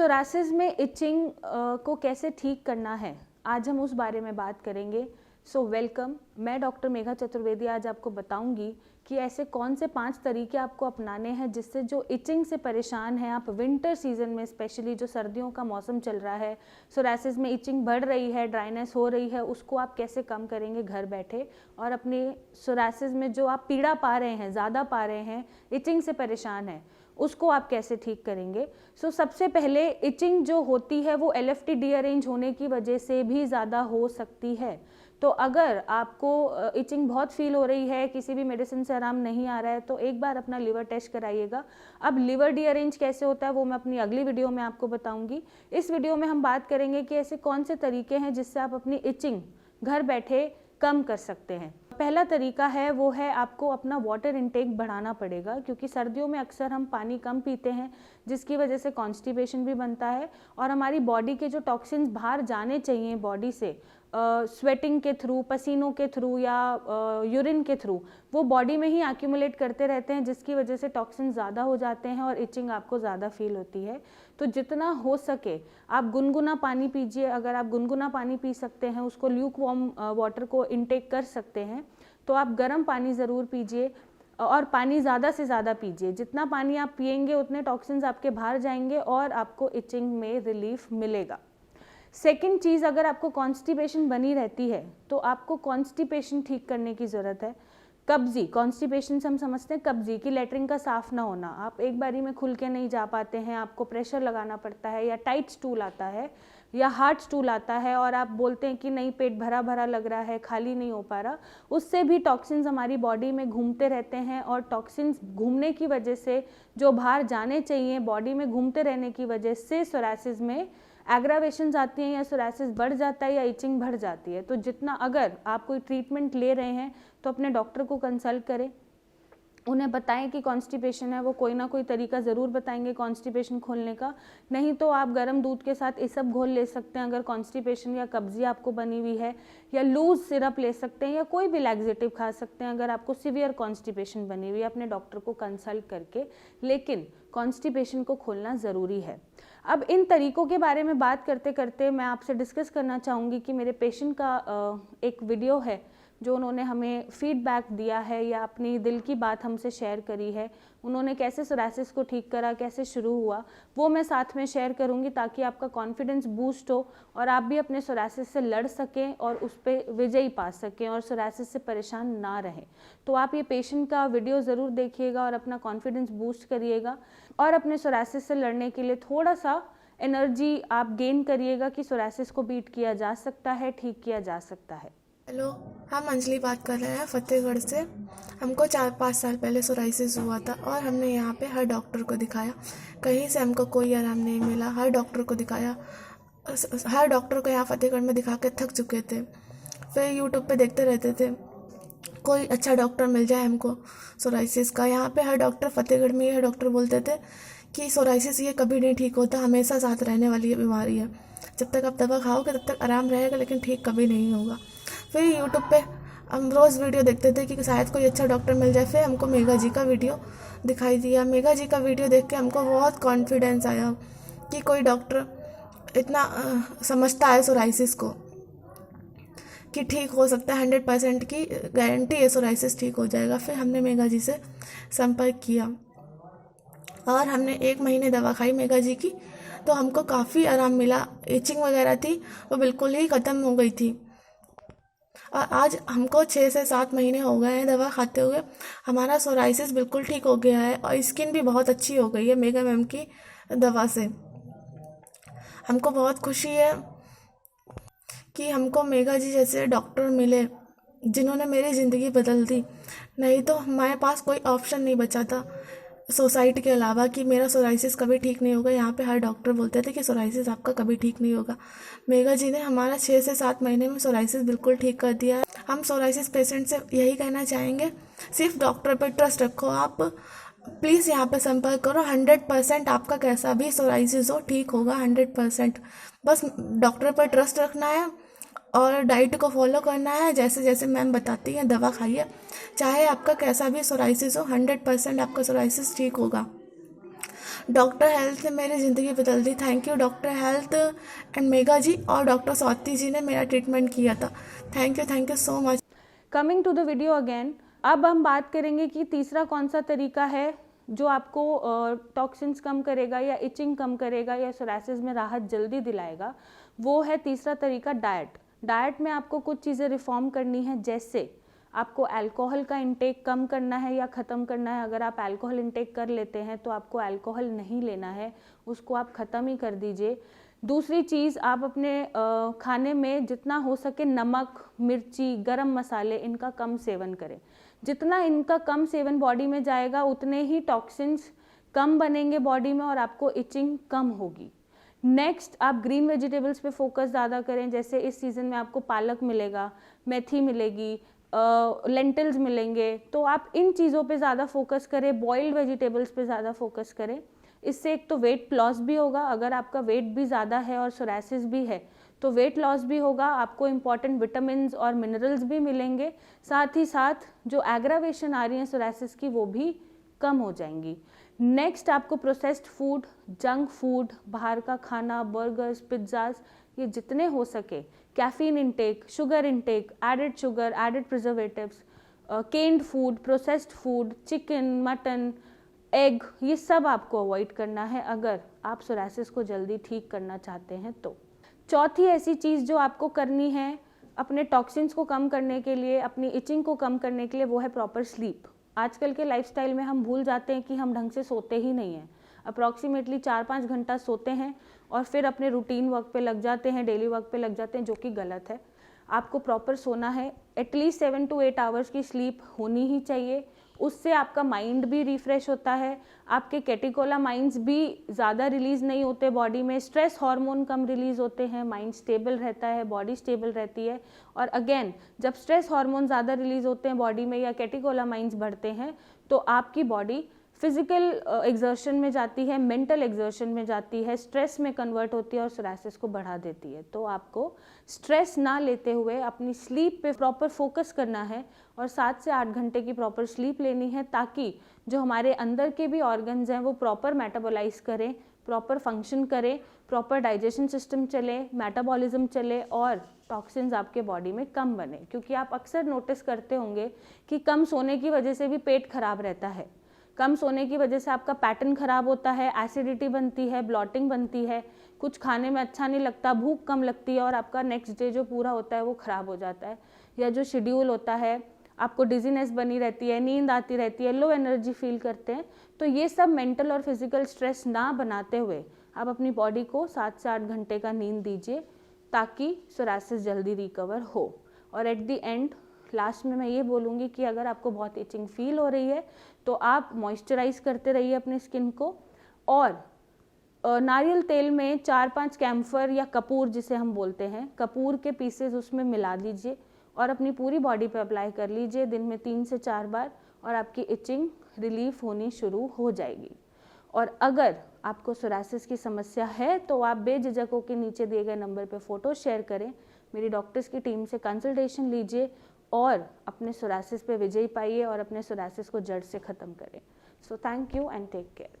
Psoriasis में etching को कैसे ठीक करना है, आज हम उस बारे में बात करेंगे। सो वेलकम, मैं डॉक्टर मेघा चतुर्वेदी आज आपको बताऊंगी कि ऐसे कौन से 5 तरीके आपको अपनाने हैं जिससे जो इचिंग से परेशान हैं आप विंटर सीजन में, स्पेशली जो सर्दियों का मौसम चल रहा है, सोरासिस में इचिंग बढ़ रही है, ड्राइनेस हो रही है, उसको आप कैसे कम करेंगे घर बैठे। और अपने सोरासिस में जो आप पीड़ा पा रहे हैं, ज़्यादा पा रहे हैं, इचिंग से परेशान है, उसको आप कैसे ठीक करेंगे। सबसे पहले इचिंग जो होती है वो LFT डीअरेंज होने की वजह से भी ज़्यादा हो सकती है। तो अगर आपको इचिंग बहुत फील हो रही है, किसी भी मेडिसिन से आराम नहीं आ रहा है, तो एक बार अपना लिवर टेस्ट कराइएगा। अब लिवर डीअरेंज कैसे होता है वो मैं अपनी अगली वीडियो में आपको बताऊंगी। इस वीडियो में हम बात करेंगे कि ऐसे कौन से तरीके हैं जिससे आप अपनी इचिंग घर बैठे कम कर सकते हैं। पहला तरीका है वो है आपको अपना वाटर इनटेक बढ़ाना पड़ेगा, क्योंकि सर्दियों में अक्सर हम पानी कम पीते हैं जिसकी वजह से कॉन्स्टिपेशन भी बनता है और हमारी बॉडी के जो टॉक्सिन्स बाहर जाने चाहिए बॉडी से स्वेटिंग के थ्रू, पसीनों के थ्रू या यूरिन के थ्रू, वो बॉडी में ही एक्यूमुलेट करते रहते हैं जिसकी वजह से टॉक्सिन ज़्यादा हो जाते हैं और इचिंग आपको ज़्यादा फील होती है। तो जितना हो सके आप गुनगुना पानी पीजिए। अगर आप गुनगुना पानी पी सकते हैं, उसको ल्यूक वार्म वाटर को इनटेक कर सकते हैं, तो आप गर्म पानी ज़रूर पीजिए और पानी ज़्यादा से ज़्यादा पीजिए। जितना पानी आप पिएंगे उतने टॉक्सिन्स आपके बाहर जाएंगे और आपको इचिंग में रिलीफ मिलेगा। सेकेंड चीज़, अगर आपको कॉन्स्टिपेशन बनी रहती है तो आपको कॉन्स्टिपेशन ठीक करने की ज़रूरत है। कब्जी, कॉन्स्टिपेशन से हम समझते हैं कब्जी की लेटरिन का साफ ना होना, आप एक बारी में खुल के नहीं जा पाते हैं, आपको प्रेशर लगाना पड़ता है, या टाइट स्टूल आता है या हार्ड स्टूल आता है और आप बोलते हैं कि नहीं पेट भरा भरा लग रहा है, खाली नहीं हो पा रहा, उससे भी टॉक्सिन्स हमारी बॉडी में घूमते रहते हैं और टॉक्सिन्स घूमने की वजह से जो बाहर जाने चाहिए बॉडी में घूमते रहने की वजह से सोरासिस में एग्रावेशंस आती हैं या सोरासिस बढ़ जाता है या इचिंग बढ़ जाती है। तो जितना, अगर आप कोई ट्रीटमेंट ले रहे हैं तो अपने डॉक्टर को कंसल्ट करें, उन्हें बताएं कि कॉन्स्टिपेशन है, वो कोई ना कोई तरीका ज़रूर बताएंगे कॉन्स्टिपेशन खोलने का। नहीं तो आप गर्म दूध के साथ इसब घोल ले सकते हैं अगर कॉन्स्टिपेशन या कब्जी आपको बनी हुई है, या लूज सिरप ले सकते हैं, या कोई भी लैक्सेटिव खा सकते हैं अगर आपको सीवियर कॉन्स्टिपेशन बनी हुई है, अपने डॉक्टर को कंसल्ट करके। लेकिन कॉन्स्टिपेशन को खोलना ज़रूरी है। अब इन तरीकों के बारे में बात करते करते मैं आपसे डिस्कस करना चाहूँगी कि मेरे पेशेंट का एक वीडियो है जो उन्होंने हमें फीडबैक दिया है या अपनी दिल की बात हमसे शेयर करी है। उन्होंने कैसे सोरासिस को ठीक करा, कैसे शुरू हुआ, वो मैं साथ में शेयर करूंगी ताकि आपका कॉन्फिडेंस बूस्ट हो और आप भी अपने सोरासिस से लड़ सकें और उस पर विजयी पा सकें और सोरासिस से परेशान ना रहें। तो आप ये पेशेंट का वीडियो ज़रूर देखिएगा और अपना कॉन्फिडेंस बूस्ट करिएगा और अपने सोरासिस से लड़ने के लिए थोड़ा सा एनर्जी आप गेन करिएगा कि सोरासिस को बीट किया जा सकता है, ठीक किया जा सकता है। हेलो, हम अंजलि बात कर रहे हैं फतेहगढ़ से। हमको 4-5 साल पहले सोराइसिस हुआ था और हमने यहाँ पे हर डॉक्टर को दिखाया, कहीं से हमको कोई आराम नहीं मिला। हर डॉक्टर को दिखाया, हर डॉक्टर को यहाँ फतेहगढ़ में दिखा के थक चुके थे। फिर यूट्यूब पे देखते रहते थे कोई अच्छा डॉक्टर मिल जाए हमको सोराइसिस का। यहाँ पे हर डॉक्टर, फतेहगढ़ में हर डॉक्टर बोलते थे कि सोराइसिस ये कभी नहीं ठीक होता, हमेशा साथ रहने वाली बीमारी है, जब तक आप दवा खाओगे तब तक आराम रहेगा लेकिन ठीक कभी नहीं होगा। फिर यूट्यूब पे हम रोज़ वीडियो देखते थे कि शायद कोई अच्छा डॉक्टर मिल जाए। फिर हमको मेघा जी का वीडियो दिखाई दिया। मेघा जी का वीडियो देख के हमको बहुत कॉन्फिडेंस आया कि कोई डॉक्टर इतना समझता है सोराइसिस को कि ठीक हो सकता है, 100% की गारंटी है सोराइसिस ठीक हो जाएगा। फिर हमने मेघा जी से संपर्क किया और हमने 1 महीने दवा खाई मेघा जी की, तो हमको काफ़ी आराम मिला। इचिंग वगैरह थी वो बिल्कुल ही ख़त्म हो गई थी और आज हमको 6 से 7 महीने हो गए हैं दवा खाते हुए। हमारा सोराइसिस बिल्कुल ठीक हो गया है और स्किन भी बहुत अच्छी हो गई है मेघा मैम की दवा से। हमको बहुत खुशी है कि हमको मेघा जी जैसे डॉक्टर मिले जिन्होंने मेरी ज़िंदगी बदल दी। नहीं तो हमारे पास कोई ऑप्शन नहीं बचा था सोसाइटी के अलावा कि मेरा सोराइसिस कभी ठीक नहीं होगा। यहाँ पे हर डॉक्टर बोलते थे कि सोराइसिस आपका कभी ठीक नहीं होगा। मेघा जी ने हमारा 6 से 7 महीने में सोराइसिस बिल्कुल ठीक कर दिया है। हम सोराइसिस पेशेंट से यही कहना चाहेंगे, सिर्फ डॉक्टर पर ट्रस्ट रखो। आप प्लीज़ यहाँ पे संपर्क करो, 100% आपका कैसा भी सोराइसिस हो ठीक होगा, 100%। बस डॉक्टर पर ट्रस्ट रखना है और डाइट को फॉलो करना है, जैसे जैसे मैम बताती हैं दवा खाइए। चाहे आपका कैसा भी सोराइसिस हो, 100% आपका सोराइसिस ठीक होगा। डॉक्टर हेल्थ ने मेरी ज़िंदगी बदल दी। Thank you doctor health and mega ji और डॉक्टर स्वाति जी ने मेरा ट्रीटमेंट किया था। Thank you so much. Coming to the video again, अब हम बात करेंगे कि तीसरा कौन सा तरीका है जो आपको टॉक्सिन्स कम करेगा या इचिंग कम करेगा या सोरासिस में राहत जल्दी दिलाएगा। वो है तीसरा तरीका डाइट। डाइट में आपको कुछ चीज़ें रिफॉर्म करनी है, जैसे आपको अल्कोहल का इंटेक कम करना है या ख़त्म करना है। अगर आप अल्कोहल इंटेक कर लेते हैं तो आपको अल्कोहल नहीं लेना है, उसको आप ख़त्म ही कर दीजिए। दूसरी चीज़, आप अपने खाने में जितना हो सके नमक, मिर्ची, गरम मसाले इनका कम सेवन करें। जितना इनका कम सेवन बॉडी में जाएगा उतने ही टॉक्सिन्स कम बनेंगे बॉडी में और आपको इचिंग कम होगी। नेक्स्ट, आप ग्रीन वेजिटेबल्स पे फोकस ज़्यादा करें। जैसे इस सीज़न में आपको पालक मिलेगा, मेथी मिलेगी, लेंटिल्स मिलेंगे, तो आप इन चीज़ों पे ज़्यादा फोकस करें। बॉइल्ड वेजिटेबल्स पे ज़्यादा फोकस करें। इससे एक तो वेट लॉस भी होगा, अगर आपका वेट भी ज़्यादा है और सोरासिस भी है तो वेट लॉस भी होगा, आपको इंपॉर्टेंट विटामिन्स और मिनरल्स भी मिलेंगे। साथ ही साथ जो एग्रावेशन आ रही है सोरासिस की वो भी कम हो जाएंगी। नेक्स्ट, आपको प्रोसेस्ड फूड, जंक फूड, बाहर का खाना, बर्गर्स, पिज्ज़ाज, ये जितने हो सके, caffeine intake, sugar intake, added sugar, added preservatives, canned food, processed food, chicken, mutton, egg, ये सब आपको अवॉइड करना है अगर आप सोरासिस को जल्दी ठीक करना चाहते हैं तो। चौथी ऐसी चीज़ जो आपको करनी है अपने टॉक्सिन्स को कम करने के लिए, अपनी इचिंग को कम करने के लिए, वो है प्रॉपर स्लीप। आजकल के लाइफस्टाइल में हम भूल जाते हैं कि हम ढंग से सोते ही नहीं हैं। अप्रॉक्सीमेटली 4-5 घंटा सोते हैं और फिर अपने रूटीन वर्क पे लग जाते हैं, डेली वर्क पे लग जाते हैं, जो कि गलत है। आपको प्रॉपर सोना है, एटलीस्ट 7 to 8 आवर्स की स्लीप होनी ही चाहिए। उससे आपका माइंड भी रिफ्रेश होता है, आपके कैटेकोलामाइंस भी ज़्यादा रिलीज़ नहीं होते बॉडी में, स्ट्रेस हार्मोन कम रिलीज़ होते हैं, माइंड स्टेबल रहता है, बॉडी स्टेबल रहती है। और अगेन, जब स्ट्रेस हार्मोन ज़्यादा रिलीज़ होते हैं बॉडी में या कैटेकोलामाइंस बढ़ते हैं तो आपकी बॉडी फिजिकल एग्जर्शन में जाती है, मेंटल एग्जर्शन में जाती है, स्ट्रेस में कन्वर्ट होती है और सोरासिस को बढ़ा देती है। तो आपको स्ट्रेस ना लेते हुए अपनी स्लीप पे प्रॉपर फोकस करना है और 7 से 8 घंटे की प्रॉपर स्लीप लेनी है, ताकि जो हमारे अंदर के भी ऑर्गन्स हैं वो प्रॉपर मेटाबोलाइज करें, प्रॉपर फंक्शन करें, प्रॉपर डाइजेशन सिस्टम चले, मेटाबॉलिज्म चले और टॉक्सिन्स आपके बॉडी में कम बने। क्योंकि आप अक्सर नोटिस करते होंगे कि कम सोने की वजह से भी पेट खराब रहता है, कम सोने की वजह से आपका पैटर्न खराब होता है, एसिडिटी बनती है, ब्लॉटिंग बनती है, कुछ खाने में अच्छा नहीं लगता, भूख कम लगती है और आपका नेक्स्ट डे जो पूरा होता है वो ख़राब हो जाता है। या जो शेड्यूल होता है, आपको डिजीनेस बनी रहती है, नींद आती रहती है, लो एनर्जी फील करते हैं। तो ये सब मेंटल और फिजिकल स्ट्रेस ना बनाते हुए आप अपनी बॉडी को 7 से 8 घंटे का नींद दीजिए, ताकि सोरासिस जल्दी रिकवर हो। और एट द एंड, लास्ट में मैं ये बोलूँगी कि अगर आपको बहुत इचिंग फील हो रही है तो आप मॉइस्चराइज करते रहिए अपने स्किन को, और नारियल तेल में 4-5 कैम्फर या कपूर जिसे हम बोलते हैं, कपूर के पीसेस उसमें मिला दीजिए और अपनी पूरी बॉडी पे अप्लाई कर लीजिए दिन में 3 से 4 बार, और आपकी इचिंग रिलीफ होनी शुरू हो जाएगी। और अगर आपको सोरासिस की समस्या है तो आप बेझिझक होकर नीचे दिए गए नंबर पे फ़ोटो शेयर करें, मेरी डॉक्टर्स की टीम से कंसल्टेशन लीजिए और अपने सोरासिस पे विजय पाइए और अपने सोरासिस को जड़ से ख़त्म करें। So thank you and take care.